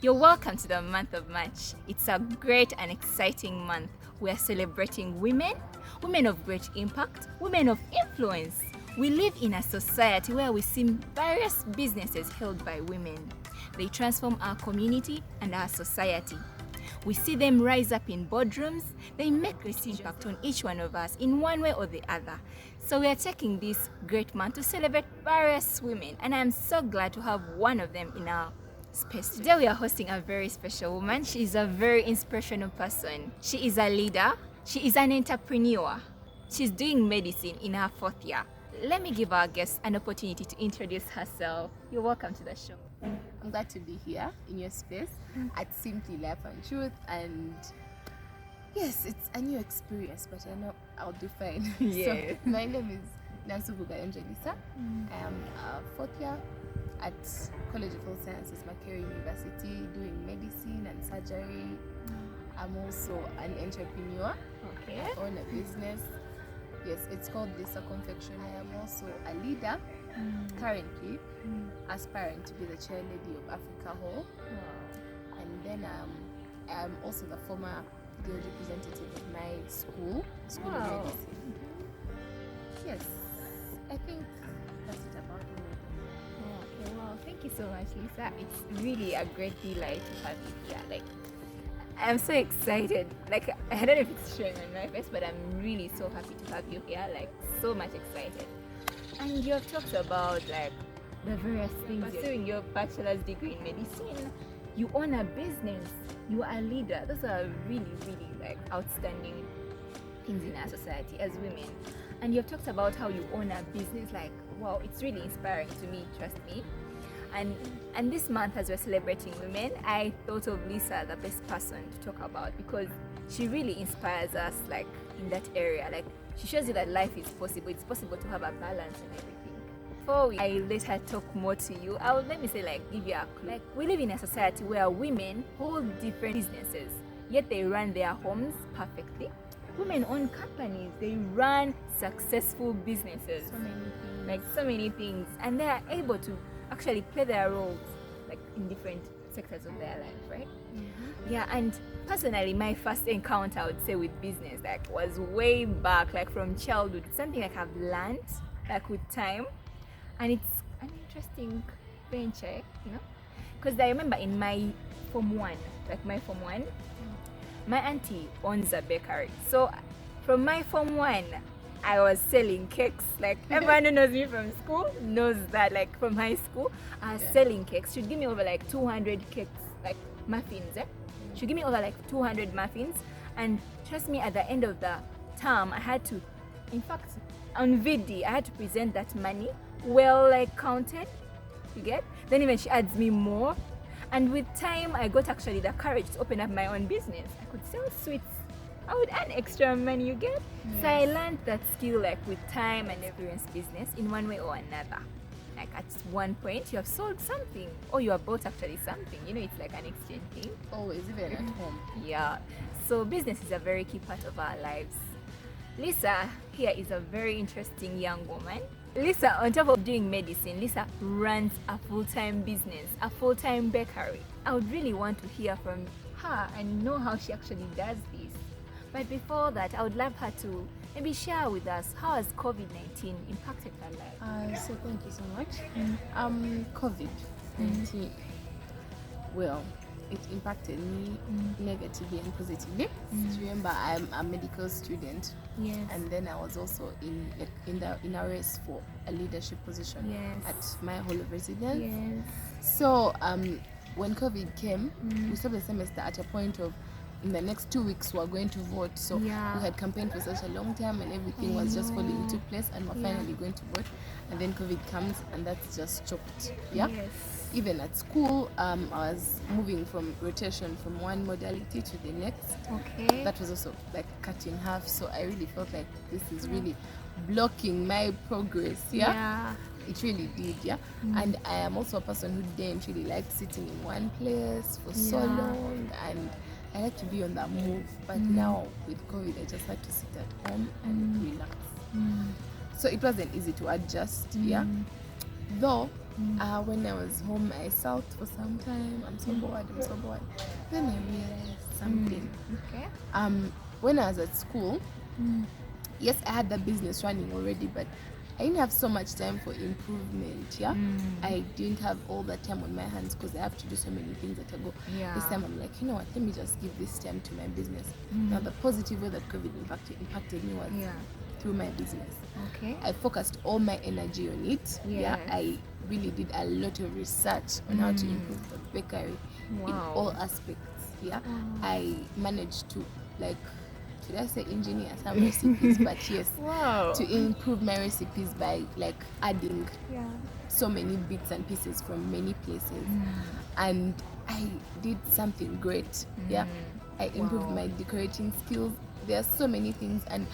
You're welcome to the month of March. It's a great and exciting month. We are celebrating women, women of great impact, women of influence. We live in a society where we see various businesses held by women. They transform our community and our society. We see them rise up in boardrooms. They make great impact on each one of us in one way or the other. So we are taking this great month to celebrate various women, and I'm so glad to have one of them in our space. Today we are hosting a very special woman. She is a very inspirational person. She is a leader. She is an entrepreneur. She's doing medicine in her 4th year. Let me give our guest an opportunity to introduce herself. You're welcome to the show. I'm glad to be here in your space at Simply Life and Truth, and yes, it's a new experience, but I know I'll do fine. Yes. So, my name is Nansubuga Angelisa. I am a 4th year at College of Health Sciences, Makerere University, doing medicine and surgery. I'm also an entrepreneur. Okay. I own a business. Yes, it's called Lisa Confectionery. I am also a leader, currently aspiring to be the chairlady of Africa Hall. Wow. And then I'm also the former girl representative of my school Wow. of medicine. Yes, I think that's it about me. Okay, wow, thank you so much, Lisa. It's really a great delight to have you here. Like, I'm so excited. Like, I don't know if it's showing on my face, but I'm really so happy to have you here. Like, so much excited. And you have talked about like the various things. Pursuing your bachelor's degree in medicine, you own a business, you are a leader. Those are really, really like outstanding things in our society as women. And you've talked about how you own a business. Like, wow, it's really inspiring to me, trust me. And this month, as we're celebrating women, I thought of Lisa the best person to talk about, because she really inspires us, like, in that area. Like, she shows you that life is possible. It's possible to have a balance and everything. Before I let her talk more to you, let me say, like, give you a clue. Like, we live in a society where women hold different businesses, yet they run their homes perfectly. Women own companies, they run successful businesses. So many things. Like, so many things. And they are able to actually play their roles, like, in different sectors of their life, right? Yeah, and personally, my first encounter, I would say, with business, like, was way back, like, from childhood. It's something like I've learned, like, with time. And it's an interesting venture, you know? Because I remember in my Form 1, my auntie owns a bakery. So from my Form 1, I was selling cakes. Like, everyone who knows me from school knows that, like, from high school, I was selling cakes. She'd give me over like 200 cakes, like muffins. She'd give me over like 200 muffins. And trust me, at the end of the term, I had to, in fact, on VD, I had to present that money well, like, counted. You get? Then even she adds me more. And with time, I got actually the courage to open up my own business. I could sell sweets. I would earn extra money, you get? Yes. So I learned that skill, like, with time and experience business in one way or another. Like, at one point, you have sold something, or you have bought actually something. You know, it's like an exchange thing. Always, even at home. Yeah. So business is a very key part of our lives. Lisa here is a very interesting young woman. Lisa, on top of doing medicine, Lisa runs a full-time business, a full-time bakery. I would really want to hear from her and know how she actually does this. But before that, I would love her to maybe share with us, how has COVID-19 impacted her life? So thank you so much. COVID-19, well, it impacted me negatively and positively. Remember, I'm a medical student. Yes. And then I was also in a race for a leadership position at my hall of residence. Yes. So when COVID came, we stopped the semester at a point of, in the next 2 weeks we're going to vote. So we had campaigned for such a long time, and everything was just falling into place, and we're finally going to vote. And then COVID comes, and that's just chopped. Yes. Even at school, I was moving from rotation from one modality to the next. Okay. That was also like cut in half. So I really felt like this is really blocking my progress. It really did. And I am also a person who didn't really like sitting in one place for so long, and I like to be on the move. But now with COVID, I just had to sit at home and relax. So it wasn't easy to adjust. Though When I was home, I sulked for some time. I'm so bored. Then I realized something. Okay. When I was at school, yes, I had the business running already, but I didn't have so much time for improvement. Yeah, I didn't have all the time on my hands because I have to do so many things at a go. Yeah. This time I'm like, you know what? Let me just give this time to my business. Now, the positive way that COVID impacted me was through my business. Okay. I focused all my energy on it. Yeah, I really did a lot of research on how to improve the bakery in all aspects. Yeah, I managed to, like, should I say engineer some recipes, but yes, to improve my recipes by like adding so many bits and pieces from many places. And I did something great. Yeah, I improved my decorating skills. There are so many things, and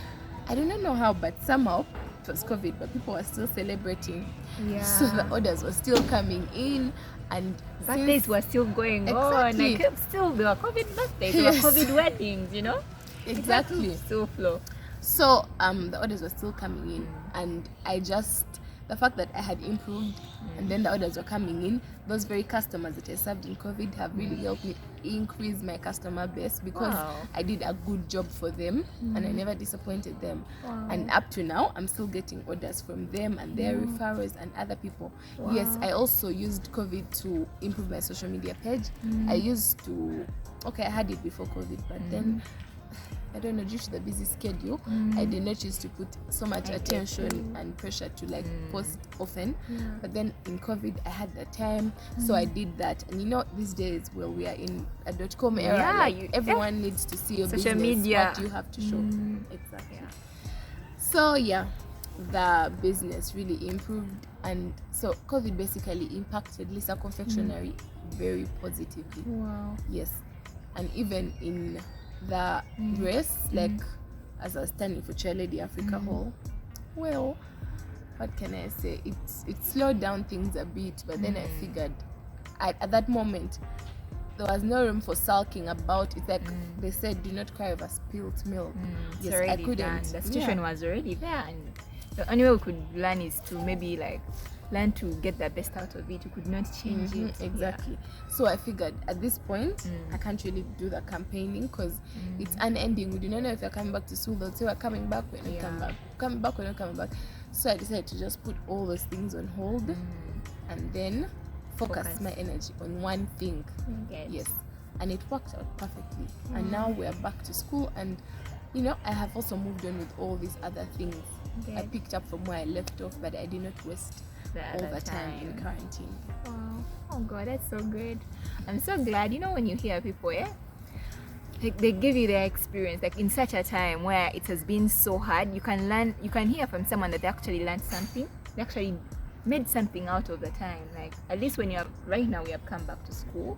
I do not know how, but somehow it was COVID, but people were still celebrating. So the orders were still coming in, and birthdays were still going on. Like, still there were COVID birthdays, there were COVID weddings, you know? Exactly. So flow. So the orders were still coming in, and the fact that I had improved and then the orders were coming in, those very customers that I served in COVID have really helped me increase my customer base because I did a good job for them and I never disappointed them. And up to now, I'm still getting orders from them and their referrals and other people. Yes, I also used COVID to improve my social media page. I used to, I had it before COVID, but then I don't know, due to the busy schedule, I did not choose to put so much attention and pressure to like post often. But then in COVID, I had the time, so I did that. And you know, these days, well, we are in a .com era. Everyone needs to see your social business, media. what you have to show. Exactly. So yeah, the business really improved, and so COVID basically impacted Lisa Confectionery very positively. Yes, and even in the race, like as I was standing for Chair Lady Africa Hall, well, what can I say? It slowed down things a bit, but then I figured at that moment there was no room for sulking about it. Like they said, do not cry over spilt milk. Yes, I couldn't. Done. The situation was already there, and the only way we could learn is to maybe like learn to get the best out of it. You could not change it. Exactly. So I figured at this point, I can't really do the campaigning because it's unending. We do not know if you're coming back to school. They'll say we're coming back, we're not coming back. Coming back, we're not coming back. So I decided to just put all those things on hold and then focus my energy on one thing. Yes. And it worked out perfectly. And now we're back to school, and you know, I have also moved on with all these other things. I picked up from where I left off, but I did not waste all the time in quarantine. Wow. Oh God, that's so good. I'm so glad. You know, when you hear people, like they give you their experience, like in such a time where it has been so hard, you can hear from someone that they actually learned something. They actually made something out of the time. Like at least when right now we have come back to school.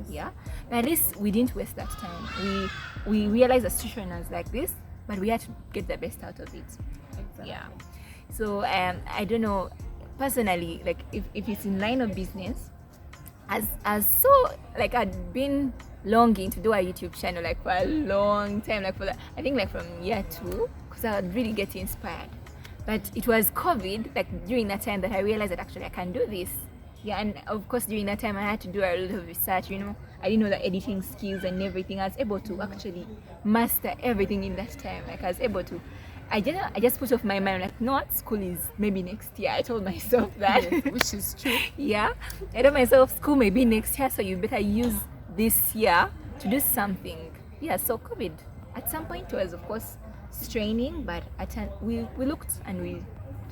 Yeah. At least we didn't waste that time. We realized the situation was like this, but we had to get the best out of it. Exactly. Yeah. So I don't know, personally, like if it's in line of business, as so like I'd been longing to do a YouTube channel like for a long time, like I think like from year 2, because I would really get inspired. But it was COVID, like during that time, that I realized that actually I can do this. Yeah, and of course during that time I had to do a lot of research, you know. I didn't know the editing skills and everything. I was able to actually master everything in that time. Like I was able to, I just put off my mind, like, no, what, school is maybe next year. I told myself that. Yes, which is true. Yeah, I told myself school may be next year, so you better use this year to do something. Yeah, so COVID at some point was of course straining, but we looked and we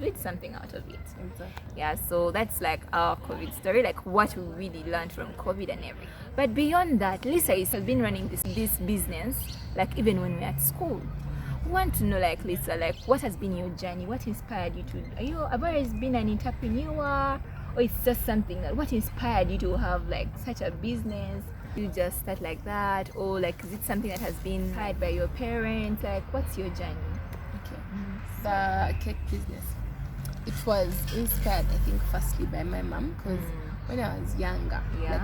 did something out of it. Exactly. Yeah, so that's like our COVID story, like what we really learned from COVID and everything. But beyond that, Lisa has been running this business, like even when we're at school. We want to know, like, Lisa, like what has been your journey? What inspired you to, have always been an entrepreneur, or it's just something that, what inspired you to have like such a business? You just start like that, or like is it something that has been inspired by your parents? Like what's your journey? Okay. The cake business, it was inspired, I think, firstly by my mom, because when I was younger, like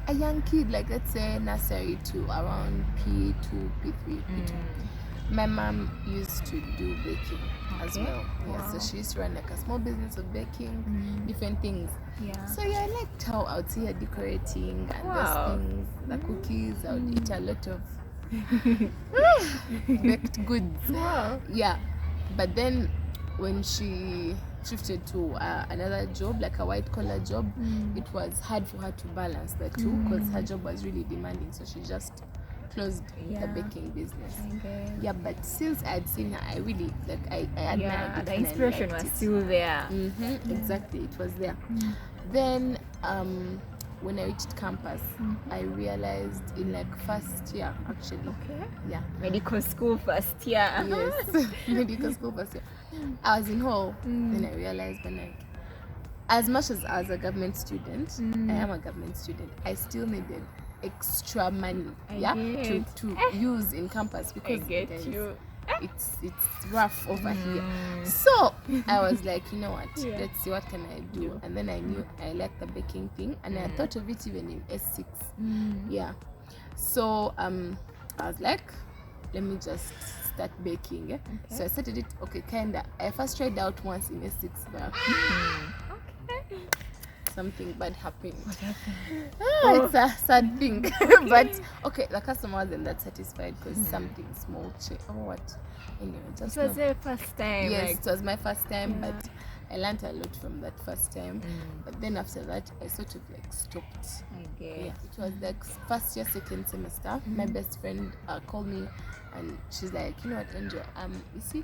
a young kid, like let's say nursery to around P2, P3, P2, My mom used to do baking as well. Yeah, Wow. so she used to run like a small business of baking, different things. Yeah. So yeah, I liked how I would see her decorating and Wow. those things, the cookies. I would eat a lot of baked goods. Wow. Yeah, but then when she shifted to another job, like a white collar job, it was hard for her to balance the two because her job was really demanding. So she just closed the baking business. Okay. Yeah, but since I had seen her, I really I admired Yeah, it. the and I inspiration liked was it. still there. Exactly, it was there. Then when I reached campus, I realized in like first year actually. Okay. Yeah. Medical school first year. Yes. Medical school first year. I was in hall, then I realized that like as much as a government student, I am a government student, I still needed extra money to use in campus because guys, it's rough over here. So I was like, you know what, let's see what can I do. And then I knew I liked the baking thing, and I thought of it even in S6. Yeah, so I was like, let me just start baking. So I started it, kinda. I first tried out once in S6, but something bad happened. What happened? It's a sad thing. But the customer wasn't that satisfied because something small what? Anyway, just it was their first time. Yes, it was my first time, but I learned a lot from that first time. But then after that, I sort of like stopped. Yeah, it was like first year, second semester. My best friend called me, and she's like, you know what, Angel? You see,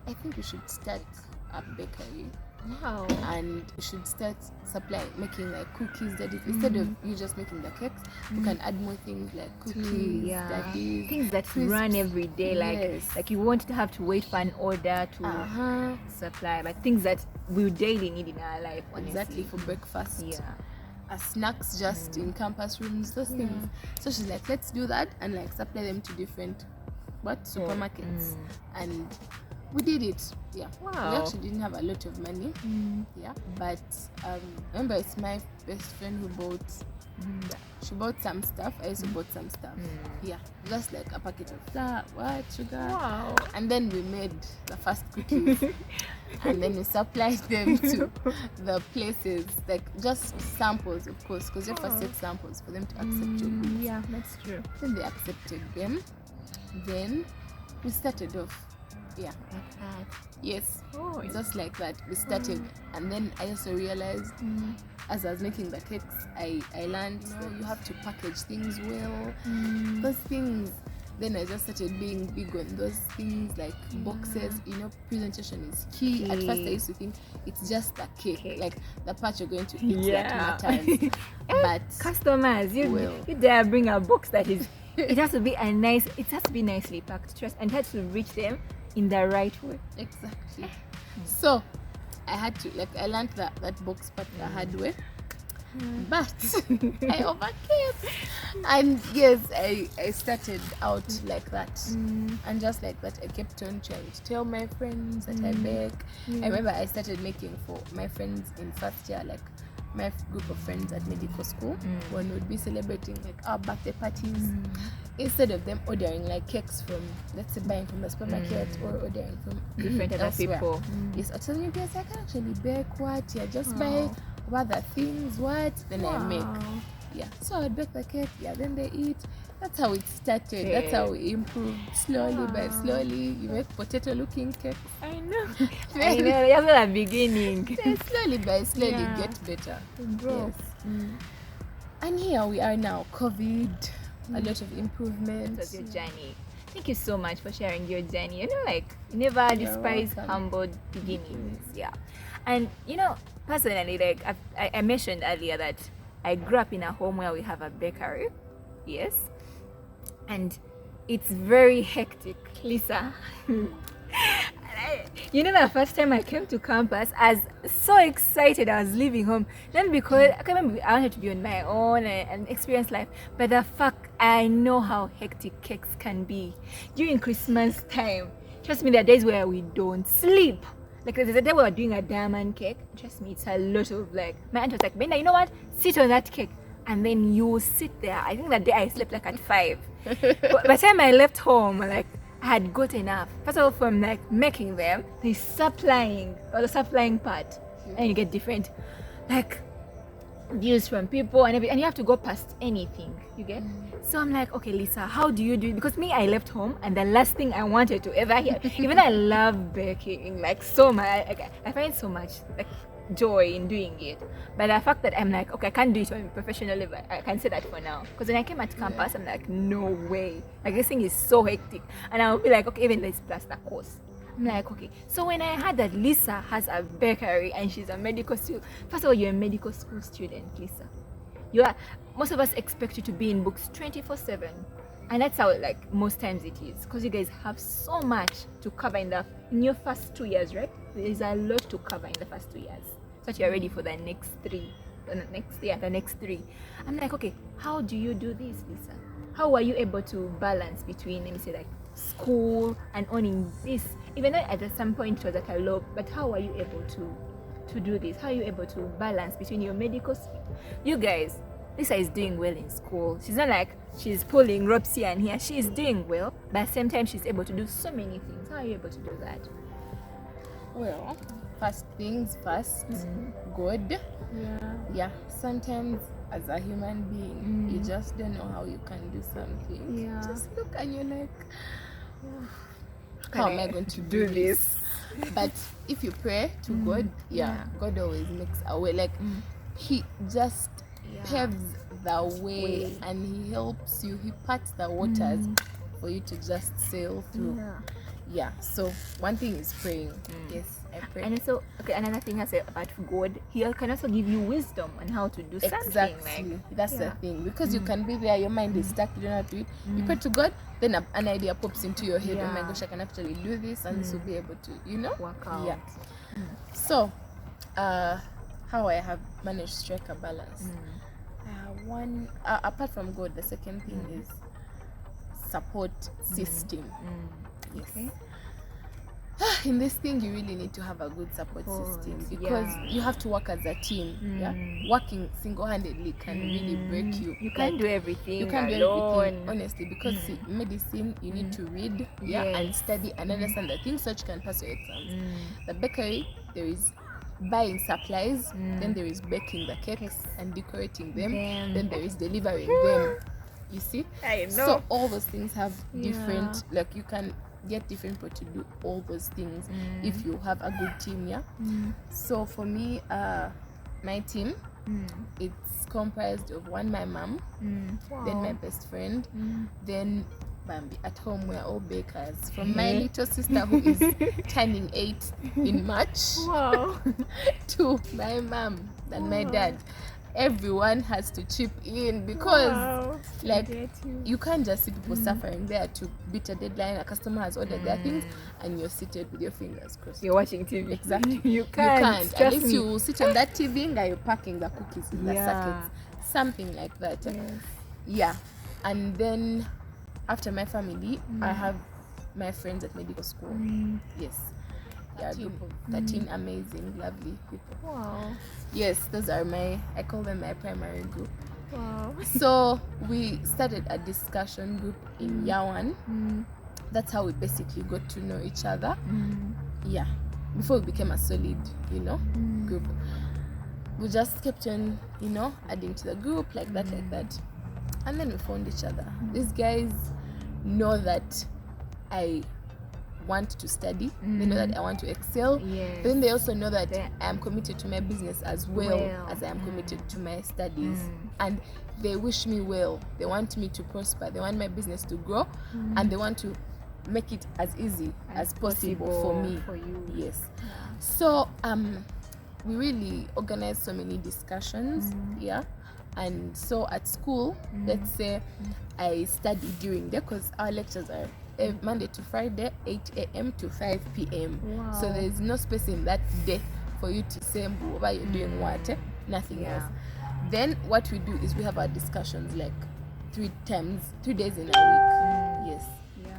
I think we should start a bakery. Wow. And you should start making like cookies that instead of you just making the cakes, you can add more things like cookies, daddies, things that crisps. run every day, like you won't have to wait for an order to supply, like things that we daily need in our life, honestly. Exactly, for breakfast, snacks just in campus rooms, those things. So she's like, let's do that and like supply them to different supermarkets. And we did it. Wow. We actually didn't have a lot of money. But remember, it's my best friend who bought she bought some stuff. I also bought some stuff. Just like a packet of flour, sugar. Wow. And then we made the first cookies. And then we supplied them to the places, like just samples, of course, because you first set samples for them to accept your goods. Yeah, that's true. Then they accepted them. Then we started off. Yes. Just like that. We started. And then I also realized as I was making the cakes, I learned you have to package things well. Those things. Then I just started being big on those things like boxes. Presentation is key. At first I used to think it's just a cake. Like the part you're going to eat that matters. But customers, you dare bring a box that is it has to be nicely packed, trust, and it has to reach them in the right way. Exactly. So I had to I learned that box part the hard way. But I overcame. And yes, I started out like that. And just like that, I kept on trying to tell my friends that I bake. I remember I started making for my friends in first year, like my group of friends at medical school, when we'd be celebrating like our birthday parties. Instead of them ordering like cakes from, let's say, buying from the supermarket or ordering from different other people. Yes, I tell you guys, I can actually bake just buy other things, then I make. So I'd bake the cake, then they eat. That's how it started. That's how we improved slowly by slowly. You make potato looking cake. I know. I know, that's the beginning. Slowly by slowly get better. Bro. Yes. And here we are now, COVID, a lot of improvements. That was your journey. Thank you so much for sharing your journey. Never despise humble beginnings. And personally, I mentioned earlier that I grew up in a home where we have a bakery. Yes. And it's very hectic, Lisa. The first time I came to campus, I was so excited. I was leaving home. Then because I wanted to be on my own and experience life. But the fact I know how hectic cakes can be during Christmas time. Trust me, there are days where we don't sleep. Like there's a day we were doing a diamond cake. Trust me, it's a lot of my aunt was like, Brenda, you know what? Sit on that cake. And then you sit there. I think that day I slept at 5. But by the time I left home, I had got enough. First of all, from like making them, the supplying part, and you get different like views from people and everything, and you have to go past anything you get. So I'm like, okay, Lisa, how do you do it? Because me, I left home and the last thing I wanted to ever hear, even though I love baking like so much, I find so much like joy in doing it, but the fact that I'm like, okay, I can't do it on a professional level, I can say that for now. Because when I came at campus, I'm like, no way, like this thing is so hectic, and I'll be like, okay, even this plus the course, I'm like, okay. So when I heard that Lisa has a bakery and she's a medical student, first of all, you're a medical school student, Lisa. You are. Most of us expect you to be in books 24/7, and that's how like most times it is. Because you guys have so much to cover in your first 2 years, right? There's a lot to cover in the first 2 years, so that you're ready for the next three. The next three. I'm like, okay, how do you do this, Lisa? How are you able to balance between, let me say, like school and owning this? Even though at some point it was like a low, but how are you able to do this? How are you able to balance between your medical? You guys, Lisa is doing well in school. She's not like she's pulling ropes here and here. She is doing well, but at the same time she's able to do so many things. How are you able to do that? Well, first things first, God. Yeah. Sometimes as a human being, you just don't know how you can do something. Yeah. Just look and you're like, how am I going to do this? But if you pray to God, God always makes a way. Like he just paves the way and he helps you. He parts the waters for you to just sail through. Yeah. So one thing is praying. Yes, I pray. And so, okay, another thing I say about God, he can also give you wisdom on how to do something. Exactly. That's the thing. Because you can be there, your mind is stuck, you don't know how to do it. You pray to God, then an idea pops into your head. Oh my gosh, I can actually do this, and this will be able to, work out. Yeah. So, how I have managed to strike a balance. One, apart from God, the second thing is support system. Yes. Okay. In this thing, you really need to have a good support system, because you have to work as a team. Working single-handedly can really break you. You can't do everything. You can't alone. do everything, honestly, because see, medicine, you need to read, and study and understand the things so you can pass your exams. The bakery, there is buying supplies, then there is baking the cakes and decorating them, then there is delivering them. You see? I know. So all those things have different, like you can get different people to do all those things if you have a good team. So for me, my team, it's comprised of my mom, then my best friend, then Bambi. At home we're all bakers, from my little sister who is turning 8 in March to my mom and my dad. Everyone has to chip in, because like you can't just see people suffering there to beat a deadline. A customer has ordered their things and you're seated with your fingers crossed. You're watching TV. Exactly. You can't. Unless you will sit on that TV and you're packing the cookies in the sockets. Something like that. Yeah. And then after my family, I have my friends at medical school. Yes. Yeah, a group of 13 amazing, lovely people. Wow. Yes, those are I call them my primary group. Wow. So we started a discussion group in year 1. That's how we basically got to know each other. Yeah. Before we became a solid, group. We just kept on, adding to the group like that. And then we found each other. These guys know that I want to study. They know that I want to excel. But then they also know that I am committed to my business as well as I am committed to my studies. And they wish me well. They want me to prosper. They want my business to grow, and they want to make it as easy as possible for me. For you. Yes. So we really organized so many discussions. And so at school, let's say I study during there, because our lectures are Monday to Friday, 8 a.m. to 5 p.m. So there is no space in that day for you to say why you're doing what, nothing else. Then what we do is we have our discussions like 3 days in a week. Yes.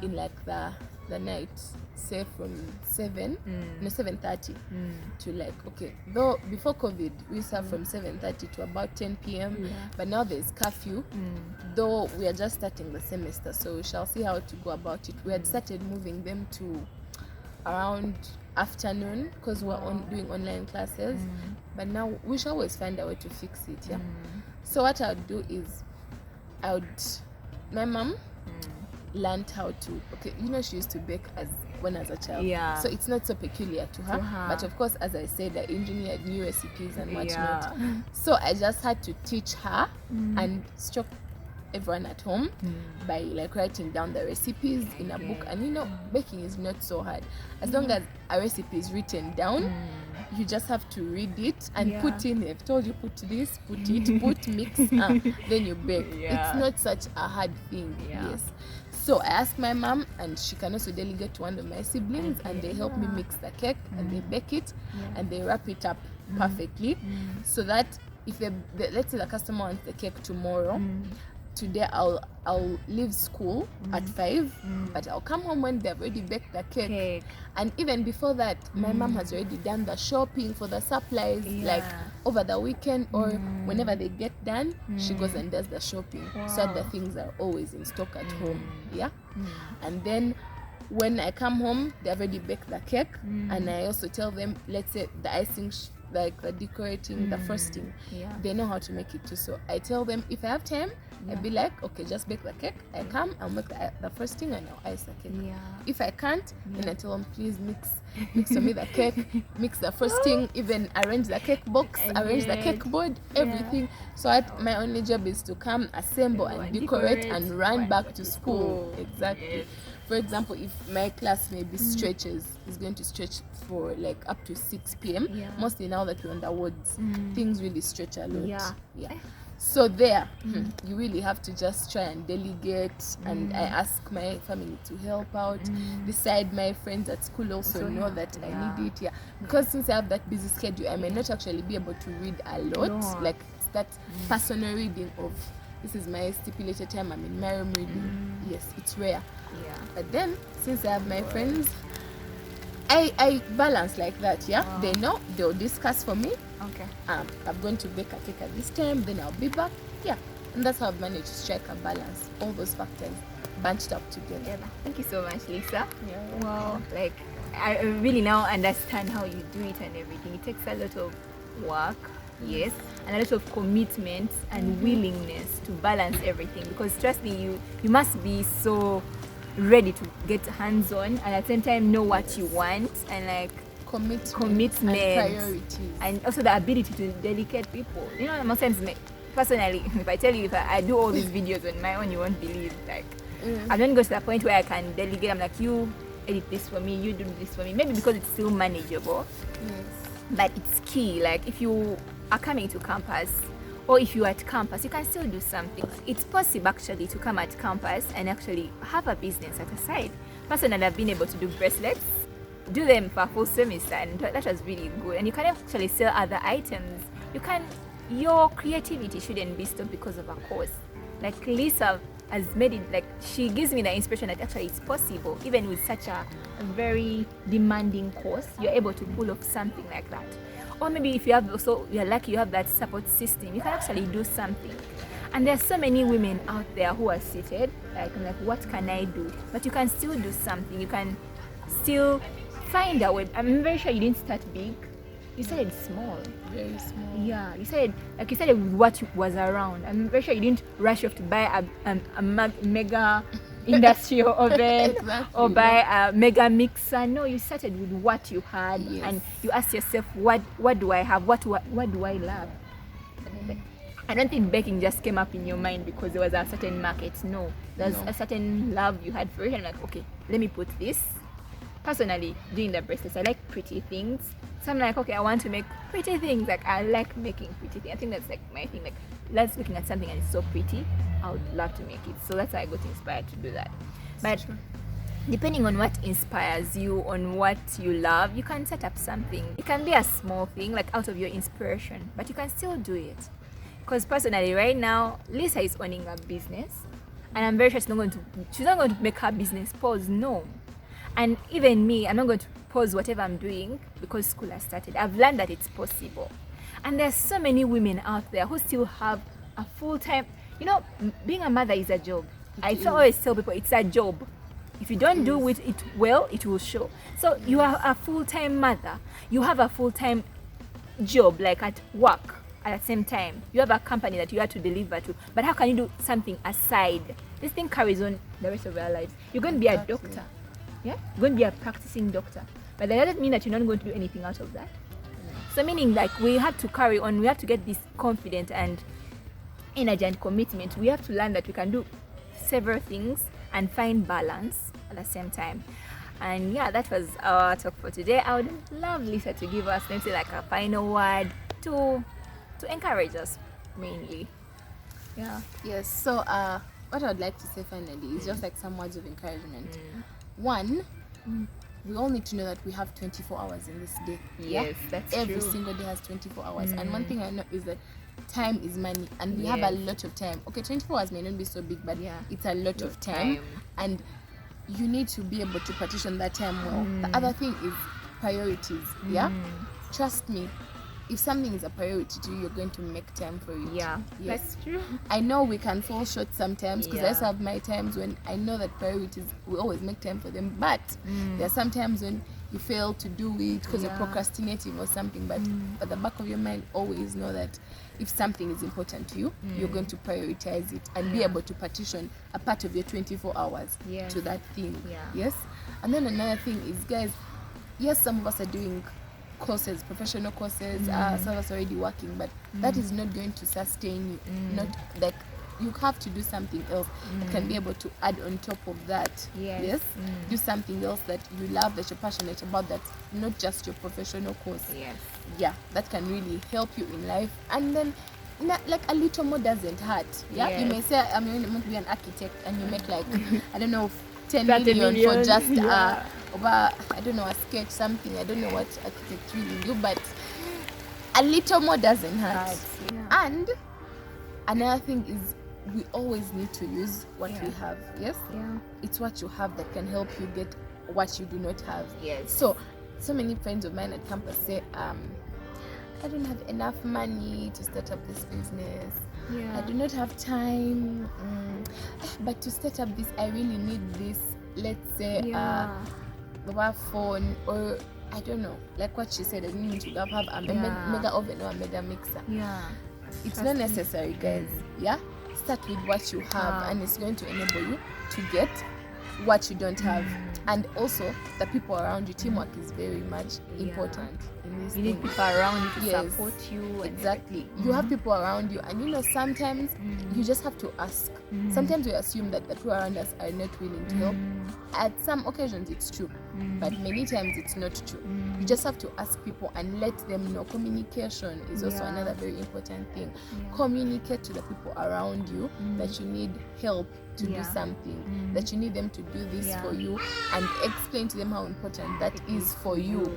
In like the night. say from 7:30 to like, okay, though before COVID we serve from 7:30 to about 10 p.m. But now there's curfew, though we are just starting the semester, so we shall see how to go about it. We had started moving them to around afternoon because we're doing online classes, but now we shall always find a way to fix it. So what I would do is my mom learned how to, okay, you know, she used to bake as a child, so it's not so peculiar to her. But of course, as I said, I engineered new recipes and whatnot, so I just had to teach her and instruct everyone at home by like writing down the recipes in a book. And you know, baking is not so hard as long as a recipe is written down. You just have to read it and put in, I've told you, put this, put it, put mix, then you bake. It's not such a hard thing. Yes. So I asked my mom, and she can also delegate to one of my siblings, and they help me mix the cake, and they bake it, and they wrap it up perfectly, so that if let's say the customer wants the cake tomorrow, today I'll leave school at 5, but I'll come home when they've already baked the cake. And even before that, my mom has already done the shopping for the supplies, like over the weekend or whenever they get done, she goes and does the shopping, so that the things are always in stock at home. And then when I come home, they've already baked the cake, and I also tell them, let's say the icing like the decorating, the frosting, they know how to make it too. So I tell them, if I have time, I'd be like, okay, just bake the cake. I come, I'll make the frosting and I'll ice the cake. If I can't, then I tell them, please mix for me the cake, mix the frosting, even arrange the cake box, arrange the cake board, everything. So my only job is to come, assemble and decorate and run back to school. Exactly. For example, if my class maybe stretches, is going to stretch for like up to 6 p.m. Mostly now that we're on the wards, things really stretch a lot. So there, you really have to just try and delegate, and I ask my family to help out. Beside, my friends at school also know that I need it. Because since I have that busy schedule, I may not actually be able to read a lot. Like it's that personal reading of, this is my stipulated time, I'm in my room reading. Yes, it's rare. But then, since I have my friends, I balance like that. They know, they'll discuss for me. I'm going to bake a cake at this time, then I'll be back. And that's how I've managed to strike a balance. All those factors bunched up together. Thank you so much, Lisa. Wow, like I really now understand how you do it and everything. It takes a lot of work, yes, and a lot of commitment and willingness to balance everything, because trust me, you must be so ready to get hands-on and at the same time know what you want, and like commitment and priorities, and also the ability to delegate people. You know, most times, personally, if I tell you, if I do all these videos on my own, you won't believe. Like, I don't go to the point where I can delegate. I'm like, you edit this for me, you do this for me. Maybe because it's still manageable. But it's key. Like, if you are coming to campus, or if you're at campus, you can still do something. It's possible actually to come at campus and actually have a business at the side. Personally, I've been able to do bracelets, do them for a full semester, and that was really good. And you can actually sell other items. Your creativity shouldn't be stopped because of a course. Like Lisa has made it, like she gives me the inspiration that actually it's possible, even with such a very demanding course, you're able to pull off something like that. Or maybe if you have also, you're lucky you have that support system, you can actually do something. And there's so many women out there who are seated, like what can I do? But you can still do something. You can still find a way. I'm very sure you didn't start big. You started small. Very small. Yeah, you started with what was around. I'm very sure you didn't rush off to buy a mega industrial oven or buy a mega mixer. No, you started with what you had, and you asked yourself, what do I have? What do I love? I don't think baking just came up in your mind because there was a certain market. No, there's a certain love you had for it, and like, okay, let me put this. Personally, doing the bracelets, I like pretty things. So I'm like, okay, I want to make pretty things. Like, I like making pretty things. I think that's like my thing. Like, let's looking at something and it's so pretty, I would love to make it. So that's why I got inspired to do that. But depending on what inspires you, on what you love, you can set up something. It can be a small thing, like out of your inspiration, but you can still do it. Because personally, right now, Lisa is owning a business, and I'm very sure she's not going to make her business pause. No. And even me, I'm not going to pause whatever I'm doing because school has started. I've learned that it's possible. And there's so many women out there who still have a full-time, being a mother is a job. I always tell people it's a job. If you don't do it well, it will show. So you are a full-time mother. You have a full-time job, like at work at the same time. You have a company that you have to deliver to. But how can you do something aside? This thing carries on the rest of your lives. You're going to be a doctor. Yeah? You're going to be a practicing doctor. But that doesn't mean that you're not going to do anything out of that. So meaning like we have to carry on. We have to get this confidence and energy and commitment. We have to learn that we can do several things and find balance at the same time. And yeah, that was our talk for today. I would love Lisa to give us maybe like a final word to encourage us mainly. Yeah. Yes. So what I would like to say finally is just like some words of encouragement. One, we all need to know that we have 24 hours in this day. Yes, that's Every true. single day has 24 hours. And one thing I know is that time is money, and we have a lot of time. Okay, 24 hours may not be so big, but it's a lot of time. And you need to be able to partition that time well. The other thing is priorities. Yeah, trust me, if something is a priority to you, you're going to make time for it. Yeah, yes. that's true. I know we can fall short sometimes, because I also have my times when I know that priorities, we always make time for them, but there are some times when you fail to do it because you're procrastinating or something. But at the back of your mind, always know that if something is important to you, you're going to prioritize it and be able to partition a part of your 24 hours to that thing. Yes. And then another thing is, guys, yes, some of us are doing courses, professional courses, some of us are already working, but that is not going to sustain you. Not like, you have to do something else that can be able to add on top of that. Yes. Do something else that you love, that you're passionate about, that's not just your professional course. Yeah, that can really help you in life. And then like a little more doesn't hurt. You may say, I mean, you might be an architect and you make like I don't know, 10 million for just I don't know, a sketch, something. I don't know what architects really do, but a little more doesn't hurt. And another thing is, we always need to use what we have. Yes. It's what you have that can help you get what you do not have. So many friends of mine at campus say, I don't have enough money to start up this business. I do not have time. But to start up this, I really need this. Let's say mobile phone, or I don't know, like what she said, I need to have a mega oven or a mega mixer. It's not necessary, guys. Start with what you have, and it's going to enable you to get what you don't have. And also the people around you. Teamwork is very much important in this. You need people around you to support you. Exactly. You have people around you, and sometimes you just have to ask. Sometimes we assume that the people around us are not willing to help. At some occasions it's true, but many times it's not true. You just have to ask people and let them know. Communication is also another very important thing. Communicate to the people around you that you need help to do something, that you need them to do this for you, and explain to them how important that is for you.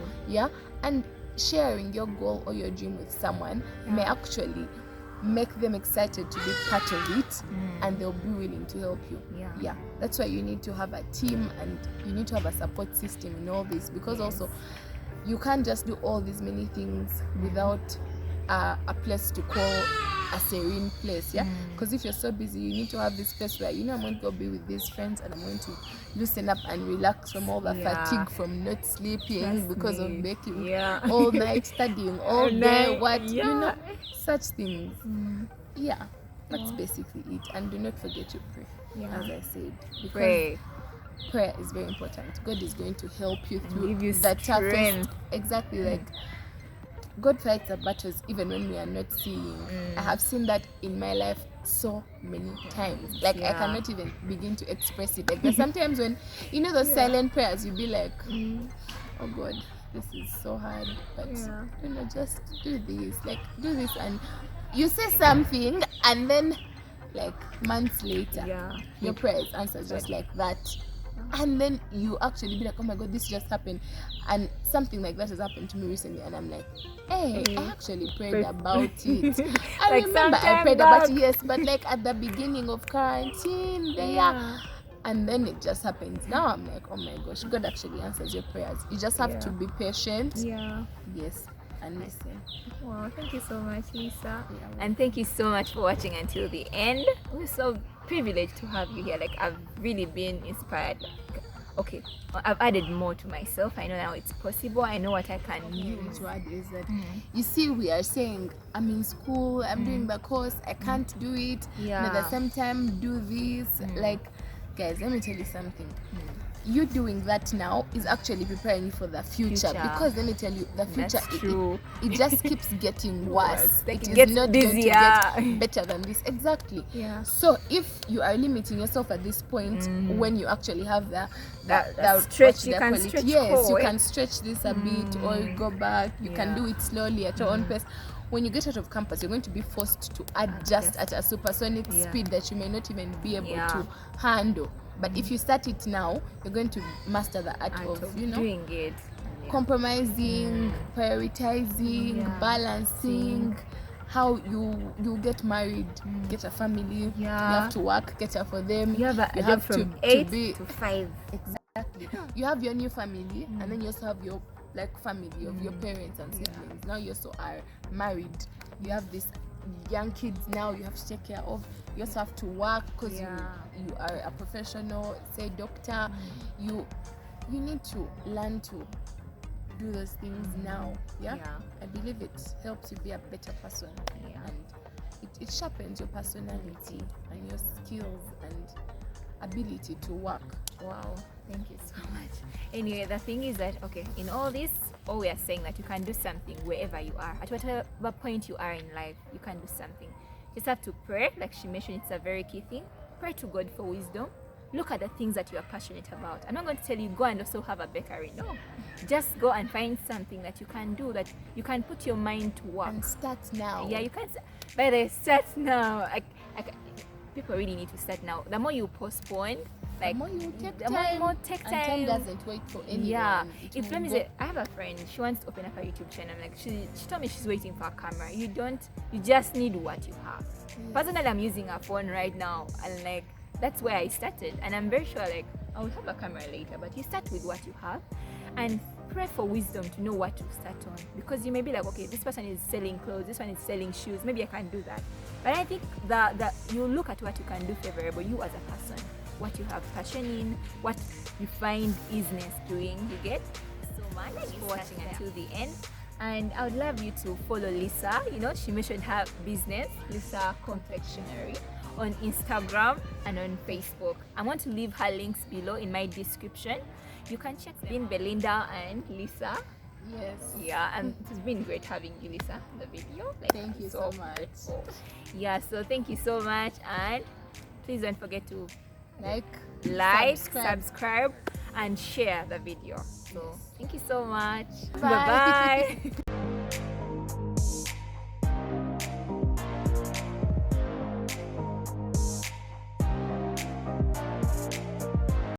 And sharing your goal or your dream with someone may actually make them excited to be part of it, and they'll be willing to help you. That's why you need to have a team, and you need to have a support system in all this, because also you can't just do all these many things without a place to call a serene place. Because if you're so busy, you need to have this place where I'm going to go be with these friends, and I'm going to loosen up and relax from all the fatigue from not sleeping because of baking all night, studying all day, such things. That's basically it. And do not forget to pray, as I said, because prayer is very important. God is going to help you through the toughest. Exactly. Like, God fights the battles even when we are not seeing. I have seen that in my life so many times. Like, I cannot even begin to express it. Like, there's sometimes when, those silent prayers, you be like, oh God, this is so hard. But, just do this. Like, do this. And you say something, and then, like, months later, your prayer is answered just like that. And then you actually be like, oh my God, this just happened. And something like that has happened to me recently, and I'm like, hey, I actually prayed about it. I remember I prayed about it, yes, but like at the beginning of quarantine, and then it just happens. Now I'm like, oh my gosh, God actually answers your prayers. You just have to be patient. Yes, and listen. Wow, thank you so much, Lisa. Yeah, and thank you so much for watching until the end. We're so privileged to have you here. Like, I've really been inspired. Okay, I've added more to myself. I know now it's possible. I know what I can use. To add is that you see, we are saying, I'm in school, I'm doing the course, I can't do it. And at the same time, do this. Like, guys, let me tell you something. You doing that now is actually preparing you for the future. Because let me tell you, the future, it just keeps getting worse. Like, it it is gets not busier. going to get better than this. Exactly. Yeah. So if you are limiting yourself at this point, when you actually have the stretch, you can stretch. Yes, you can stretch this a bit, or you go back. You can do it slowly at your own pace. When you get out of campus, you're going to be forced to adjust at a supersonic speed that you may not even be able to handle. But if you start it now, you're going to master the art of doing it. Compromising, prioritizing, balancing. How you get married, get a family, you have to work, get up for them. You have a job from 8 to 5. Exactly. You have your new family, and then you also have your family of your parents and siblings. Now you also are married. You have these young kids now you have to take care of. You also have to work because you are a professional, say doctor. You need to learn to do those things now. I believe it helps you be a better person, and it sharpens your personality and your skills and ability to work. Wow, thank you so much. Anyway, the thing is that, in all this, all we are saying that you can do something wherever you are, at whatever point you are in life, you can do something. Just have to pray. Like she mentioned, it's a very key thing. Pray to God for wisdom. Look at the things that you are passionate about. I'm not going to tell you go and also have a bakery. No, just go and find something that you can do, that you can put your mind to work. And start now. Yeah, you can. By the start now. People really need to start now. The more you postpone, the more you take time. More take time. And time doesn't wait for anyone. Yeah. If let me say, I have a friend. She wants to open up a YouTube channel. Like she told me she's waiting for a camera. You just need what you have. Yes. Personally, I'm using a phone right now, and that's where I started. And I'm very sure I will have a camera later. But you start with what you have, and pray for wisdom to know what to start on. Because you may be like, okay, this person is selling clothes. This one is selling shoes. Maybe I can do that. But I think that you look at what you can do favorable, you as a person, what you have passion in, what you find easiness doing. You get so much. Thanks for watching until the end. And I would love you to follow Lisa. She mentioned her business, Lisa Confectionery, on Instagram and on Facebook. I want to leave her links below in my description. You can check in Belinda and Lisa. Yes. Yeah, and it's been great having you, Lisa, in the video. Thank you so much. Grateful. Yeah, so thank you so much, and please don't forget to like, subscribe, and share the video. So thank you so much. Bye. Bye-bye.